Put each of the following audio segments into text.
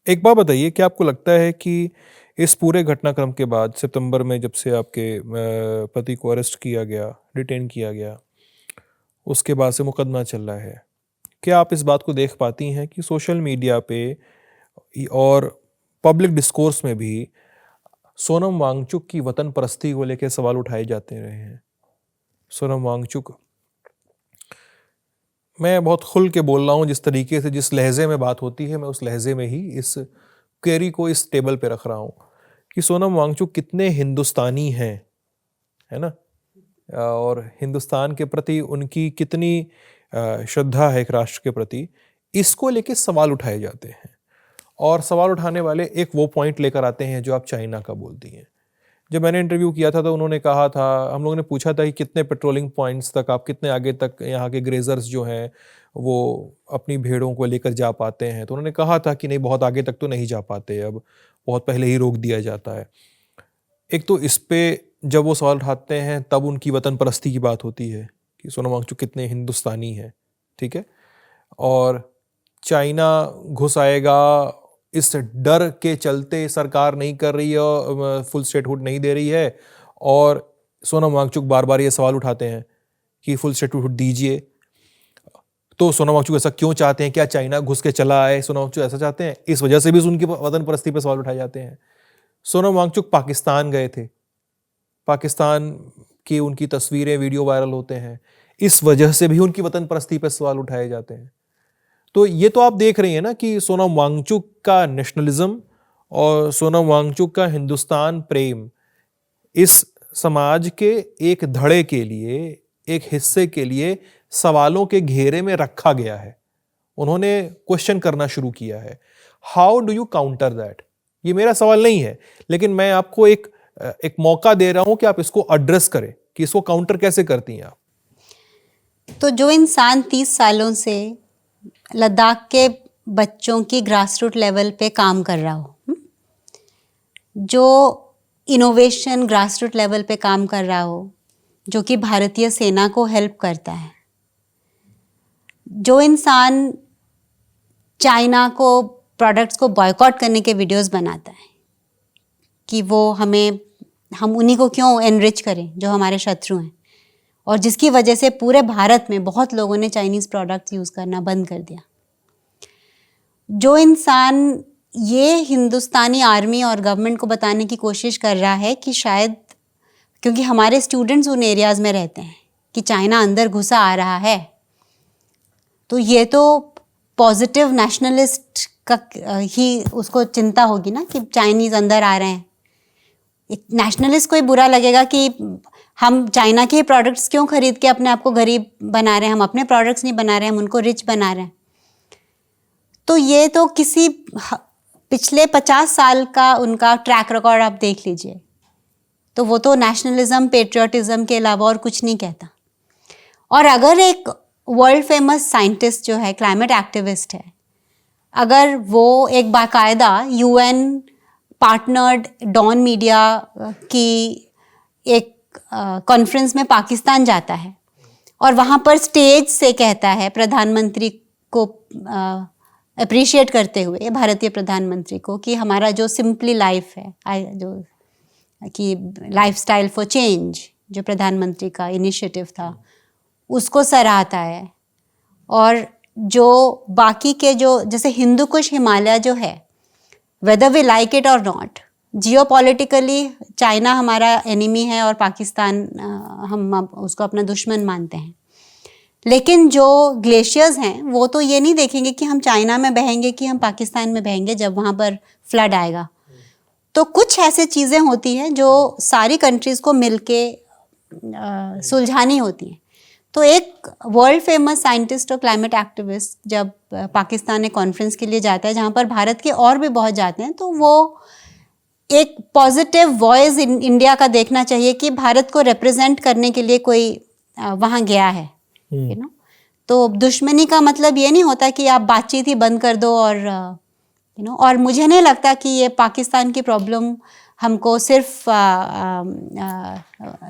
एक बात बताइए, क्या आपको लगता है कि इस पूरे घटनाक्रम के बाद सितंबर में जब से आपके पति को अरेस्ट किया गया, डिटेन किया गया, उसके बाद से मुकदमा चल रहा है, क्या आप इस बात को देख पाती हैं कि सोशल मीडिया पे और पब्लिक डिस्कोर्स में भी सोनम वांगचुक की वतन परस्ती को लेकर सवाल उठाए जाते रहे हैं? सोनम वांगचुक, मैं बहुत खुल के बोल रहा हूँ, जिस तरीके से जिस लहजे में बात होती है मैं उस लहजे में ही इस क्वेरी को इस टेबल पे रख रहा हूँ कि सोनम वांगचुक कितने हिंदुस्तानी हैं, है ना, और हिंदुस्तान के प्रति उनकी कितनी श्रद्धा है एक राष्ट्र के प्रति, इसको लेके सवाल उठाए जाते हैं। और सवाल उठाने वाले एक वो पॉइंट लेकर आते हैं जो आप चाइना का बोलती हैं। जब मैंने इंटरव्यू किया था तो उन्होंने कहा था, हम लोगों ने पूछा था कि कितने पेट्रोलिंग पॉइंट्स तक आप, कितने आगे तक यहाँ के ग्रेजर्स जो हैं वो अपनी भेड़ों को लेकर जा पाते हैं, तो उन्होंने कहा था कि नहीं, बहुत आगे तक तो नहीं जा पाते, अब बहुत पहले ही रोक दिया जाता है। एक तो इस पे जब वो सवाल उठाते हैं तब उनकी वतन परस्ती की बात होती है कि सोनम वांगचुक कितने हिंदुस्तानी हैं, ठीक है, और चाइना घुस आएगा इस डर के चलते सरकार नहीं कर रही है, फुल स्टेटहुड नहीं दे रही है, और सोनम वांगचुक बार बार ये सवाल उठाते हैं कि फुल स्टेटहुड दीजिए। तो सोनम वांगचुक ऐसा क्यों चाहते हैं? क्या चाइना घुस के चला आए? सोनम वांगचुक ऐसा चाहते हैं? इस वजह से भी उनकी वतन परस्ती पर सवाल उठाए जाते हैं। सोनम वांगचुक पाकिस्तान गए थे, पाकिस्तान की उनकी तस्वीरें वीडियो वायरल होते हैं, इस वजह से भी उनकी वतन परस्ती पर सवाल उठाए जाते हैं। तो ये तो आप देख रही हैं ना कि सोनम वांगचुक का नेशनलिज्म और सोनम वांगचुक का हिंदुस्तान प्रेम इस समाज के एक धड़े के लिए, एक हिस्से के लिए सवालों के घेरे में रखा गया है। उन्होंने क्वेश्चन करना शुरू किया है। How do you counter that? ये मेरा सवाल नहीं है, लेकिन मैं आपको एक मौका दे रहा हूं कि आप इसको एड्रेस करें कि इसको काउंटर कैसे करती हैं आप। तो जो इंसान 30 सालों से लद्दाख के बच्चों की ग्रासरूट लेवल पे काम कर रहा हो, जो इनोवेशन ग्रासरूट लेवल पे काम कर रहा हो, जो कि भारतीय सेना को हेल्प करता है, जो इंसान चाइना को प्रोडक्ट्स को बॉयकॉट करने के वीडियोस बनाता है कि हम उन्हीं को क्यों एनरिच करें जो हमारे शत्रु हैं, और जिसकी वजह से पूरे भारत में बहुत लोगों ने चाइनीज़ प्रोडक्ट्स यूज़ करना बंद कर दिया। जो इंसान ये हिंदुस्तानी आर्मी और गवर्नमेंट को बताने की कोशिश कर रहा है कि शायद क्योंकि हमारे स्टूडेंट्स उन एरियाज़ में रहते हैं कि चाइना अंदर घुसा आ रहा है, तो ये तो पॉजिटिव नेशनलिस्ट का ही उसको चिंता होगी ना कि चाइनीज़ अंदर आ रहे हैं। एक नेशनलिस्ट को ही बुरा लगेगा कि हम चाइना के प्रोडक्ट्स क्यों खरीद के अपने आप को गरीब बना रहे हैं, हम अपने प्रोडक्ट्स नहीं बना रहे हैं, हम उनको रिच बना रहे हैं। तो ये तो किसी पिछले 50 साल का उनका ट्रैक रिकॉर्ड आप देख लीजिए, तो वो तो नेशनलिज्म, पेट्रियोटिज्म के अलावा और कुछ नहीं कहता। और अगर एक वर्ल्ड फेमस साइंटिस्ट जो है, क्लाइमेट एक्टिविस्ट है, अगर वो एक बाकायदा UN पार्टनर्ड डॉन मीडिया की एक कॉन्फ्रेंस में पाकिस्तान जाता है और वहाँ पर स्टेज से कहता है प्रधानमंत्री को अप्रिशिएट करते हुए, भारतीय प्रधानमंत्री को, कि हमारा जो सिंपली लाइफ है, जो कि लाइफस्टाइल फॉर चेंज जो प्रधानमंत्री का इनिशिएटिव था, उसको सराहता है। और जो बाकी के जो जैसे हिंदू कुश हिमालय जो है, वेदर वी लाइक इट और नॉट, जियोपॉलिटिकली चाइना हमारा एनिमी है और पाकिस्तान हम उसको अपना दुश्मन मानते हैं, लेकिन जो ग्लेशियर्स हैं वो तो ये नहीं देखेंगे कि हम चाइना में बहेंगे कि हम पाकिस्तान में बहेंगे जब वहाँ पर फ्लड आएगा। तो कुछ ऐसे चीज़ें होती हैं जो सारी कंट्रीज़ को मिलके सुलझानी होती हैं। तो एक वर्ल्ड फेमस साइंटिस्ट और क्लाइमेट एक्टिविस्ट जब पाकिस्तान एक कॉन्फ्रेंस के लिए जाता है, जहाँ पर भारत के और भी बहुत जाते हैं, तो वो एक पॉजिटिव वॉइस इंडिया का देखना चाहिए कि भारत को रिप्रेजेंट करने के लिए कोई वहाँ गया है, यू नो। तो दुश्मनी का मतलब ये नहीं होता कि आप बातचीत ही बंद कर दो और यू नो। और मुझे नहीं लगता कि ये पाकिस्तान की प्रॉब्लम हमको सिर्फ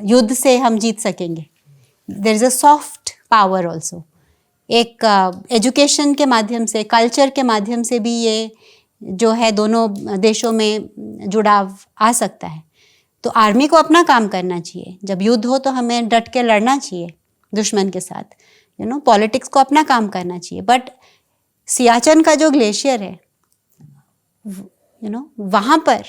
युद्ध से हम जीत सकेंगे। There is a soft power also. एक एजुकेशन के माध्यम से, कल्चर के माध्यम से भी ये जो है दोनों देशों में जुड़ाव आ सकता है। तो आर्मी को अपना काम करना चाहिए, जब युद्ध हो तो हमें डट के लड़ना चाहिए दुश्मन के साथ, पॉलिटिक्स को अपना काम करना चाहिए। बट सियाचन का जो ग्लेशियर है, वहाँ पर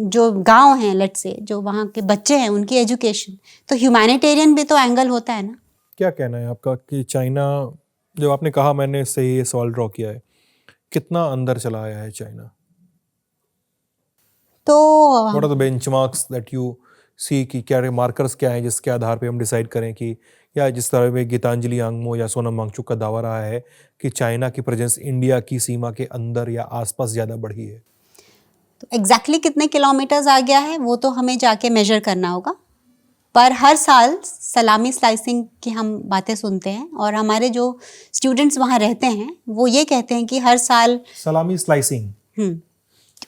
जो गांव हैं, लेट्स से जो वहाँ के बच्चे हैं, उनकी एजुकेशन, तो ह्यूमैनिटेरियन भी तो एंगल होता है ना। क्या कहना है आपका कि चाइना, जब आपने कहा, मैंने इससे ये सवाल ड्रॉ किया है, कितना अंदर चला आया है चाइना? तो what are the benchmarks that you see, कि क्या मार्कर्स क्या हैं जिसके आधार पे हम डिसाइड करें कि, या जिस तरह में गीतांजलि यांगमो या सोनम वांगचुक का दावा रहा है कि चाइना की प्रेजेंस इंडिया की सीमा के अंदर या आसपास ज़्यादा बढ़ी है? तो एग्जैक्टली कितने किलोमीटर्स आ गया है वो तो हमें जाके मेजर करना होगा, पर हर साल सलामी स्लाइसिंग की हम बातें सुनते हैं, और हमारे जो स्टूडेंट्स वहाँ रहते हैं वो ये कहते हैं कि हर साल सलामी स्लाइसिंग,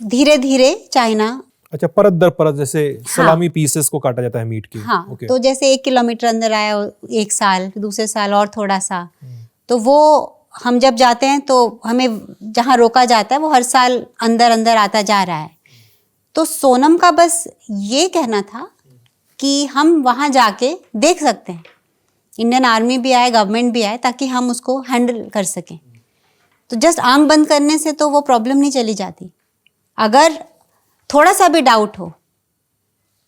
धीरे धीरे चाइना, अच्छा, परत दर परत, जैसे सलामी पीसेस को काटा जाता है मीट की। हाँ, okay. तो जैसे 1 किलोमीटर अंदर आया एक साल, दूसरे साल और थोड़ा सा, तो वो हम जब जाते हैं तो हमें जहाँ रोका जाता है वो हर साल अंदर अंदर आता जा रहा है। तो सोनम का बस ये कहना था कि हम वहाँ जाके देख सकते हैं, इंडियन आर्मी भी आए, गवर्नमेंट भी आए, ताकि हम उसको हैंडल कर सकें। तो जस्ट आंख बंद करने से तो वो प्रॉब्लम नहीं चली जाती। अगर थोड़ा सा भी डाउट हो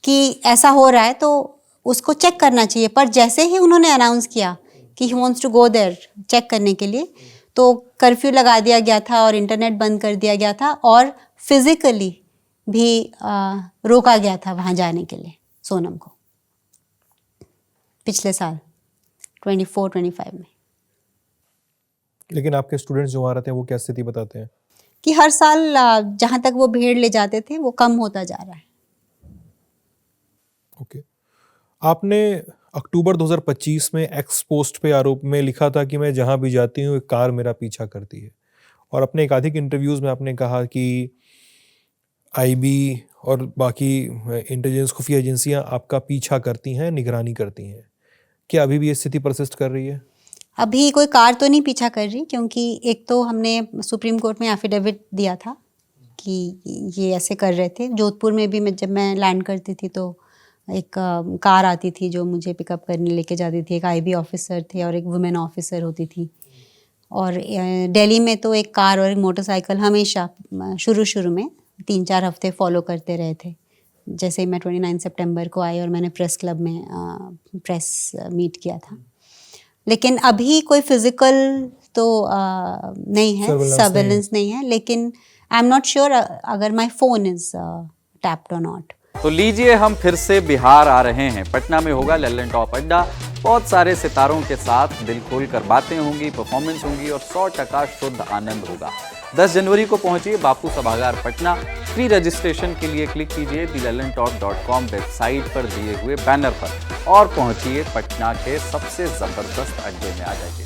कि ऐसा हो रहा है तो उसको चेक करना चाहिए। पर जैसे ही उन्होंने अनाउंस किया कि he wants to go there check करने के लिए, तो कर्फ्यू लगा दिया गया था और इंटरनेट बंद कर दिया गया था, और फिजिकली भी रोका गया था वहाँ जाने के लिए सोनम को, पिछले साल 24-25 में। लेकिन आपके स्टूडेंट्स जो वहाँ रहते हैं वो क्या स्थिति बताते हैं? कि हर साल जहाँ तक वो भीड़ ले जाते थे वो कम होता जा रहा है। ओके। आपने अक्टूबर 2025 में एक्स पोस्ट पे आरोप में लिखा था कि मैं जहाँ भी जाती हूँ एक कार मेरा पीछा करती है, और अपने एकाधिक इंटरव्यूज़ में आपने कहा कि आईबी और बाकी इंटेलिजेंस खुफिया एजेंसियाँ आपका पीछा करती हैं, निगरानी करती हैं। क्या अभी भी ये स्थिति परसिस्ट कर रही है? अभी कोई कार तो नहीं पीछा कर रही, क्योंकि एक तो हमने सुप्रीम कोर्ट में एफिडेविट दिया था कि ये ऐसे कर रहे थे। जोधपुर में भी जब मैं लैंड करती थी तो एक कार आती थी जो मुझे पिकअप करने लेके जाती थी। एक आईबी ऑफिसर थे और एक वुमेन ऑफिसर होती थी। और दिल्ली में तो एक कार और एक मोटरसाइकिल हमेशा शुरू में 3-4 हफ्ते फॉलो करते रहे थे। जैसे मैं 29 सितंबर को आई और मैंने प्रेस क्लब में प्रेस मीट किया था। लेकिन अभी कोई फिजिकल तो नहीं है, सर्वेलेंस नहीं है, लेकिन आई एम नॉट श्योर अगर माई फोन इज टैप्ड और नॉट। तो लीजिए, हम फिर से बिहार आ रहे हैं। पटना में होगा लल्लन टॉप अड्डा। बहुत सारे सितारों के साथ दिल खोल कर बातें होंगी, परफॉर्मेंस होंगी और 100% शुद्ध आनंद होगा। 10 जनवरी को पहुंचिए बापू सभागार पटना। फ्री रजिस्ट्रेशन के लिए क्लिक कीजिए thelallanTop.com वेबसाइट पर दिए हुए बैनर पर और पहुंचिए पटना के सबसे जबरदस्त अड्डे में। आ जाइए।